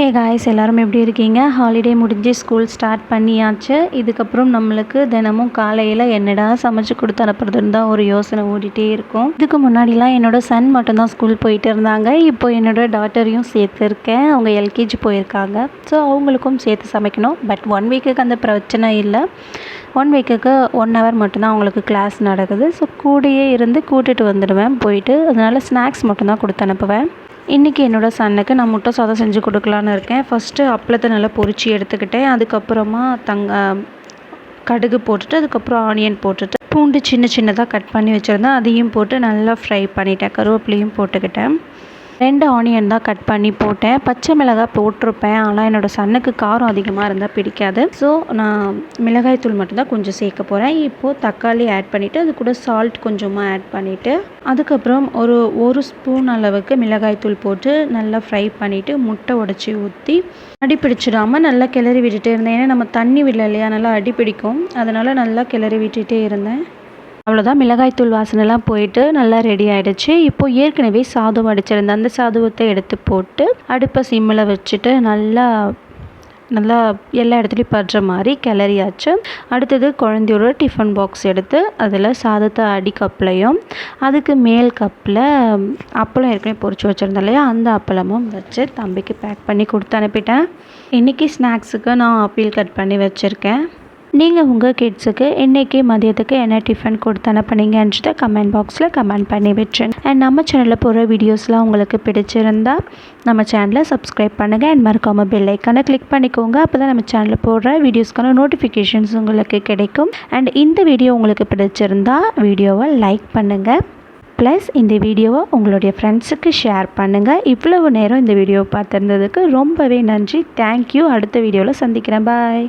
Hey guys, எல்லோரும் எப்படி இருக்கீங்க? ஹாலிடே முடிஞ்சு ஸ்கூல் ஸ்டார்ட் பண்ணியாச்சு. இதுக்கப்புறம் நம்மளுக்கு தினமும் காலையில் என்னடா சமைச்சு கொடுத்து அனுப்புறதுன்னு தான் ஒரு யோசனை ஓடிட்டே இருக்கும். இதுக்கு முன்னாடிலாம் என்னோடய சன் மட்டும்தான் ஸ்கூல் போயிட்டு இருந்தாங்க. இப்போ என்னோடய டாட்டரையும் சேர்த்துருக்கேன். அவங்க எல்கேஜி போயிருக்காங்க. ஸோ அவங்களுக்கும் சேர்த்து சமைக்கணும். பட் 1 வீக்குக்கு அந்த பிரச்சனை இல்லை. 1 வீக்குக்கு 1 ஹவர் மட்டும்தான் அவங்களுக்கு கிளாஸ் நடக்குது. ஸோ கூடயே இருந்து கூட்டிகிட்டு வந்துடுவேன் போயிட்டு. அதனால் ஸ்நாக்ஸ் மட்டும்தான் கொடுத்து அனுப்புவேன். இன்றைக்கி என்னோடய சன்னுக்கு நான் முட்டை சாதம் செஞ்சு கொடுக்கலான்னு இருக்கேன். ஃபஸ்ட்டு அப்பளத்தை நல்லா பொரிச்சு எடுத்துக்கிட்டேன். அதுக்கப்புறமா கடுகு போட்டுட்டு, அதுக்கப்புறம் ஆனியன் போட்டுட்டு, பூண்டு சின்ன சின்னதாக கட் பண்ணி வச்சுருந்தேன். அதையும் போட்டு நல்லா ஃப்ரை பண்ணிட்டேன். கருவேப்பிலையும் போட்டுக்கிட்டேன். 2 ஆனியன் தான் கட் பண்ணி போட்டேன். பச்சை மிளகாய் போட்டிருப்பேன். ஆனால் என்னோடய சன்னுக்கு காரம் அதிகமாக இருந்தால் பிடிக்காது. ஸோ நான் மிளகாய் தூள் மட்டும்தான் கொஞ்சம் சேர்க்க போகிறேன். இப்போது தக்காளி ஆட் பண்ணிவிட்டு, அது கூட சால்ட் கொஞ்சமாக ஆட் பண்ணிவிட்டு, அதுக்கப்புறம் ஒரு ஸ்பூன் அளவுக்கு மிளகாய் தூள் போட்டு நல்லா ஃப்ரை பண்ணிவிட்டு, முட்டை உடச்சி ஊற்றி அடி பிடிச்சிடாமல் நல்லா கிளறி விட்டுட்டே இருந்தேன். ஏன்னா நம்ம தண்ணி விடல இல்லையா, நல்லா அடி பிடிக்கும். அதனால் நல்லா கிளறி விட்டுட்டே இருந்தேன். அவ்வளோதான், மிளகாய்த்தூள் வாசனைலாம் போயிட்டு நல்லா ரெடி ஆகிடுச்சு. இப்போது ஏற்கனவே சாதம் வடிச்சிருந்தேன். அந்த சாதத்தை எடுத்து போட்டு அடுப்பை சிம்மில் வச்சுட்டு நல்லா எல்லா இடத்துலையும் படுற மாதிரி கிளறியாச்சு. அடுத்தது குழந்தையோட டிஃபன் பாக்ஸ் எடுத்து அதில் சாதத்தை அடி கப்லையும், அதுக்கு மேல் கப்பில் அப்பளம் ஏற்கனவே பொரிச்சு வச்சுருந்தேன் இல்லையா, அந்த அப்பளமும் வச்சு தம்பிக்கு பேக் பண்ணி கொடுத்து அனுப்பிட்டேன். இன்றைக்கி ஸ்நாக்ஸுக்கு நான் ஆப்பிள் கட் பண்ணி வச்சுருக்கேன். நீங்கள் உங்கள் கிட்ஸுக்கு இன்றைக்கி மதியத்துக்கு என்ன டிஃபன் கொடுத்து அனுப்புனீங்கன்றதை கமெண்ட் பாக்ஸில் கமெண்ட் பண்ணி விட்டுருங்க. அண்ட் நம்ம சேனலில் போகிற வீடியோஸ்லாம் உங்களுக்கு பிடிச்சிருந்தா நம்ம சேனலை சப்ஸ்கிரைப் பண்ணுங்கள். அண்ட் மறக்காமல் பெல் ஐக்கானை கிளிக் பண்ணிக்கோங்க. அப்போ தான் நம்ம சேனலில் போடுற வீடியோஸ்க்கான நோட்டிஃபிகேஷன்ஸ் உங்களுக்கு கிடைக்கும். அண்ட் இந்த வீடியோ உங்களுக்கு பிடிச்சிருந்தா வீடியோவை லைக் பண்ணுங்கள். ப்ளஸ் இந்த வீடியோவை உங்களுடைய ஃப்ரெண்ட்ஸுக்கு ஷேர் பண்ணுங்கள். இவ்வளவு நேரம் இந்த வீடியோவை பார்த்துருந்ததுக்கு ரொம்பவே நன்றி. தேங்க்யூ. அடுத்த வீடியோவில் சந்திக்கிறேன். பாய்.